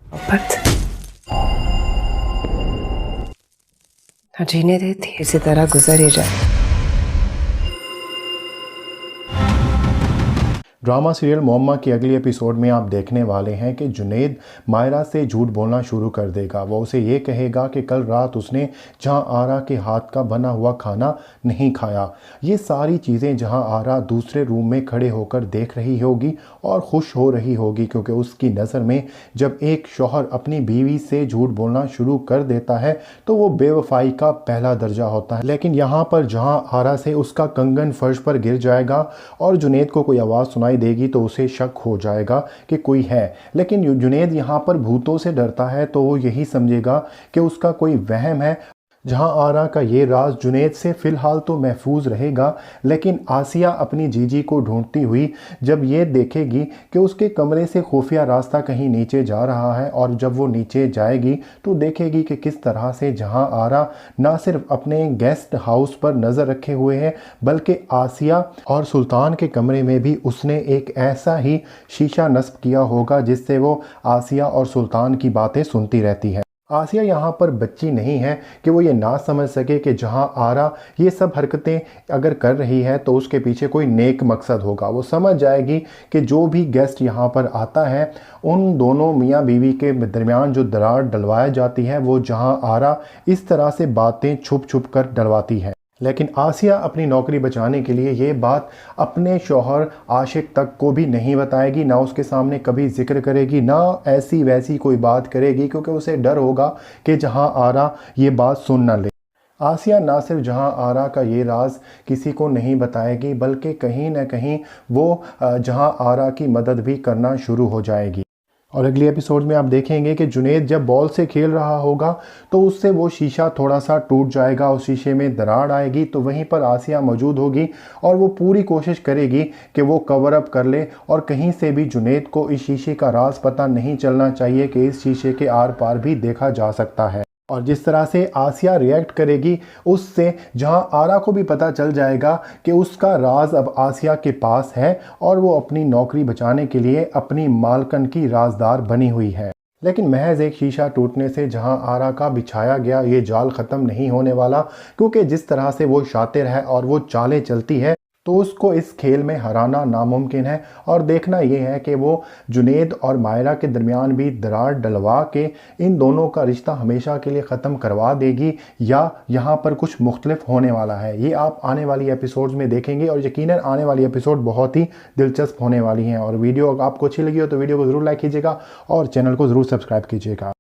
मोहब्बत ना जीने दे, तीर से तरह गुजर ही जाए। ड्रामा सीरियल मोहम्मा की अगली एपिसोड में आप देखने वाले हैं कि जुनैद मायरा से झूठ बोलना शुरू कर देगा। वो उसे ये कहेगा कि कल रात उसने जहां आरा के हाथ का बना हुआ खाना नहीं खाया। ये सारी चीज़ें जहां आरा दूसरे रूम में खड़े होकर देख रही होगी और खुश हो रही होगी, क्योंकि उसकी नज़र में जब एक शौहर अपनी बीवी से झूठ बोलना शुरू कर देता है तो वो बेवफाई का पहला दर्जा होता है। लेकिन यहाँ पर जहाँ आरा से उसका कंगन फर्श पर गिर जाएगा और जुनैद को कोई आवाज़ सुनाई देगी तो उसे शक हो जाएगा कि कोई है। लेकिन जुनैद यहाँ पर भूतों से डरता है तो वो यही समझेगा कि उसका कोई वहम है। जहां आरा का ये राज जुनैद से फ़िलहाल तो महफूज रहेगा, लेकिन आसिया अपनी जीजी को ढूंढती हुई जब ये देखेगी कि उसके कमरे से खुफिया रास्ता कहीं नीचे जा रहा है, और जब वो नीचे जाएगी तो देखेगी कि किस तरह से जहां आरा ना सिर्फ अपने गेस्ट हाउस पर नज़र रखे हुए है, बल्कि आसिया और सुल्तान के कमरे में भी उसने एक ऐसा ही शीशा नस्ब किया होगा जिससे वो आसिया और सुल्तान की बातें सुनती रहती है। आसिया यहाँ पर बच्ची नहीं है कि वो ये ना समझ सके कि जहाँ आरा ये सब हरकतें अगर कर रही है तो उसके पीछे कोई नेक मकसद होगा। वो समझ जाएगी कि जो भी गेस्ट यहाँ पर आता है उन दोनों मियाँ बीवी के दरमियान जो दरार डलवाई जाती है वो जहाँ आरा इस तरह से बातें छुप छुप कर डलवाती है। लेकिन आसिया अपनी नौकरी बचाने के लिए ये बात अपने शौहर आशिक तक को भी नहीं बताएगी, ना उसके सामने कभी जिक्र करेगी, ना ऐसी वैसी कोई बात करेगी, क्योंकि उसे डर होगा कि जहां आरा ये बात सुन ना ले। आसिया ना सिर्फ जहां आरा का ये राज किसी को नहीं बताएगी, बल्कि कहीं ना कहीं वो जहां आरा की मदद भी करना शुरू हो जाएगी। और अगली एपिसोड में आप देखेंगे कि जुनैद जब बॉल से खेल रहा होगा तो उससे वो शीशा थोड़ा सा टूट जाएगा, उस शीशे में दरार आएगी, तो वहीं पर आसिया मौजूद होगी और वो पूरी कोशिश करेगी कि वो कवर अप कर ले और कहीं से भी जुनैद को इस शीशे का राज पता नहीं चलना चाहिए कि इस शीशे के आर पार भी देखा जा सकता है। और जिस तरह से आसिया रिएक्ट करेगी उससे जहां आरा को भी पता चल जाएगा कि उसका राज अब आसिया के पास है और वो अपनी नौकरी बचाने के लिए अपनी मालकन की राजदार बनी हुई है। लेकिन महज एक शीशा टूटने से जहां आरा का बिछाया गया ये जाल ख़त्म नहीं होने वाला, क्योंकि जिस तरह से वो शातिर है और वो चालें चलती है तो उसको इस खेल में हराना नामुमकिन है। और देखना ये है कि वो जुनैद और मायरा के दरमियान भी दरार डलवा के इन दोनों का रिश्ता हमेशा के लिए ख़त्म करवा देगी, या यहाँ पर कुछ मुख्तलिफ होने वाला है। ये आप आने वाली एपिसोड्स में देखेंगे और यकीनन आने वाली एपिसोड बहुत ही दिलचस्प होने वाली हैं। और वीडियो आपको अच्छी लगी हो तो वीडियो को ज़रूर लाइक कीजिएगा और चैनल को ज़रूर सब्सक्राइब कीजिएगा।